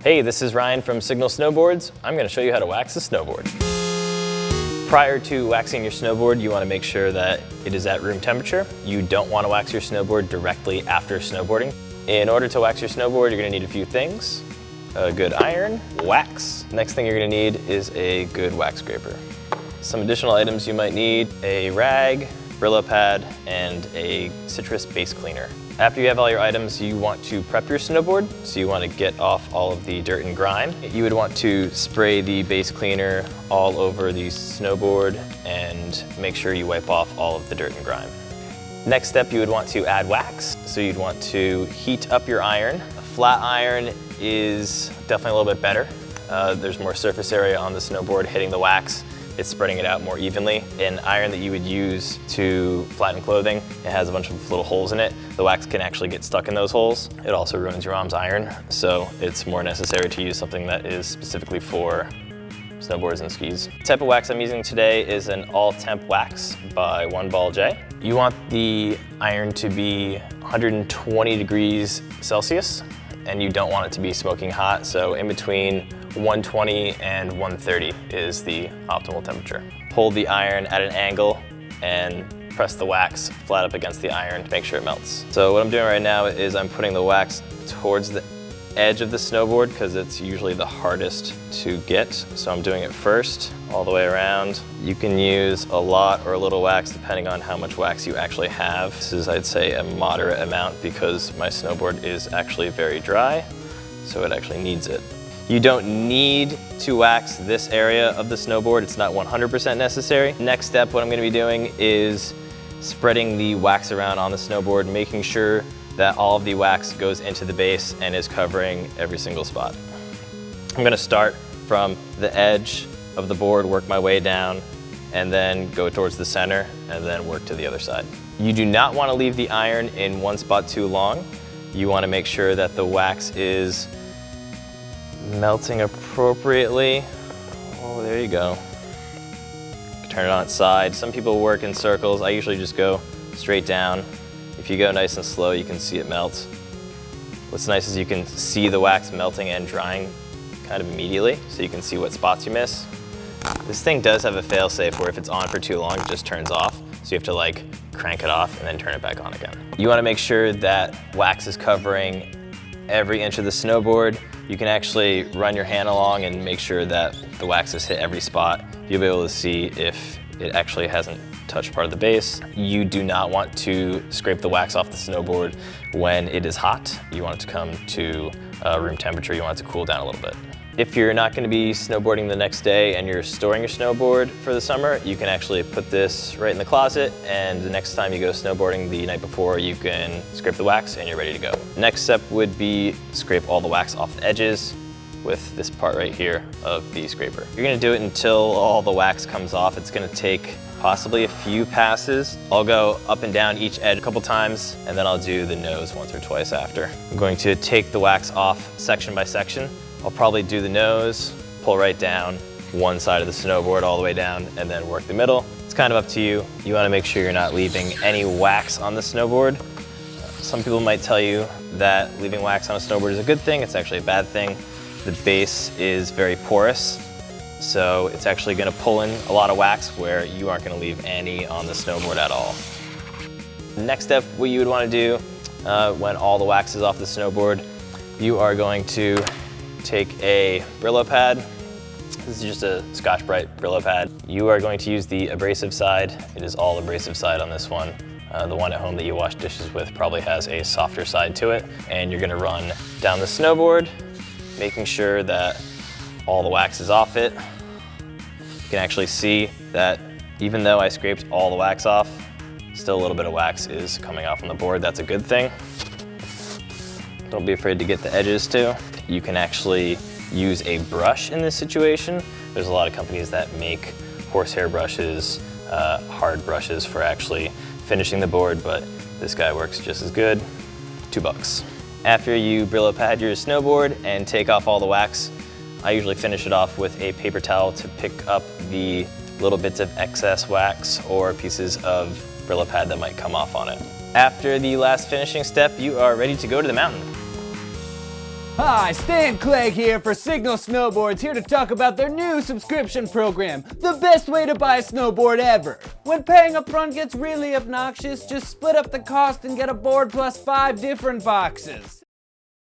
Hey, this is Ryan from Signal Snowboards. I'm going to show you how to wax a snowboard. Prior to waxing your snowboard, you want to make sure that it is at room temperature. You don't want to wax your snowboard directly after snowboarding. In order to wax your snowboard, you're going to need a few things. A good iron, wax. Next thing you're going to need is a good wax scraper. Some additional items you might need: a rag, Brillo pad, and a citrus base cleaner. After you have all your items, you want to prep your snowboard. So you want to get off all of the dirt and grime. You would want to spray the base cleaner all over the snowboard and make sure you wipe off all of the dirt and grime. Next step, you would want to add wax. So you'd want to heat up your iron. A flat iron is definitely a little bit better. There's more surface area on the snowboard hitting the wax. It's spreading it out more evenly. An iron that you would use to flatten clothing, it has a bunch of little holes in it. The wax can actually get stuck in those holes. It also ruins your mom's iron, so it's more necessary to use something that is specifically for snowboards and skis. The type of wax I'm using today is an all-temp wax by One Ball J. You want the iron to be 120 degrees Celsius, and you don't want it to be smoking hot, so in between 120 and 130 is the optimal temperature. Hold the iron at an angle and press the wax flat up against the iron to make sure it melts. So what I'm doing right now is I'm putting the wax towards the edge of the snowboard because it's usually the hardest to get. So I'm doing it first, all the way around. You can use a lot or a little wax depending on how much wax you actually have. This is, I'd say, a moderate amount because my snowboard is actually very dry, so it actually needs it. You don't need to wax this area of the snowboard. It's not 100% necessary. Next step, what I'm gonna be doing is spreading the wax around on the snowboard, making sure that all of the wax goes into the base and is covering every single spot. I'm gonna start from the edge of the board, work my way down, and then go towards the center, and then work to the other side. You do not wanna leave the iron in one spot too long. You wanna make sure that the wax is melting appropriately. Oh, there you go. Turn it on its side. Some people work in circles. I usually just go straight down. If you go nice and slow, you can see it melt. What's nice is you can see the wax melting and drying kind of immediately, so you can see what spots you miss. This thing does have a fail-safe where if it's on for too long, it just turns off. So you have to like crank it off and then turn it back on again. You want to make sure that wax is covering every inch of the snowboard. You can actually run your hand along and make sure that the wax has hit every spot. You'll be able to see if it actually hasn't touched part of the base. You do not want to scrape the wax off the snowboard when it is hot. You want it to come to room temperature. You want it to cool down a little bit. If you're not going to be snowboarding the next day and you're storing your snowboard for the summer, you can actually put this right in the closet, and the next time you go snowboarding the night before, you can scrape the wax and you're ready to go. Next step would be scrape all the wax off the edges with this part right here of the scraper. You're going to do it until all the wax comes off. It's going to take possibly a few passes. I'll go up and down each edge a couple times, and then I'll do the nose once or twice after. I'm going to take the wax off section by section. I'll probably do the nose, pull right down one side of the snowboard all the way down, and then work the middle. It's kind of up to you. You want to make sure you're not leaving any wax on the snowboard. Some people might tell you that leaving wax on a snowboard is a good thing. It's actually a bad thing. The base is very porous, so it's actually going to pull in a lot of wax where you aren't going to leave any on the snowboard at all. Next step, what you would want to do when all the wax is off the snowboard, you are going to take a Brillo pad. This is just a Scotch-Brite Brillo pad. You are going to use the abrasive side. It is all abrasive side on this one. The one at home that you wash dishes with probably has a softer side to it. And you're gonna run down the snowboard, making sure that all the wax is off it. You can actually see that even though I scraped all the wax off, still a little bit of wax is coming off on the board. That's a good thing. Don't be afraid to get the edges too. You can actually use a brush in this situation. There's a lot of companies that make horsehair brushes, hard brushes for actually finishing the board, but this guy works just as good. $2. After you Brillo pad your snowboard and take off all the wax, I usually finish it off with a paper towel to pick up the little bits of excess wax or pieces of Brillo pad that might come off on it. After the last finishing step, you are ready to go to the mountain. Hi, Stan Clegg here for Signal Snowboards, here to talk about their new subscription program, the best way to buy a snowboard ever. When paying up front gets really obnoxious, just split up the cost and get a board plus 5 different boxes.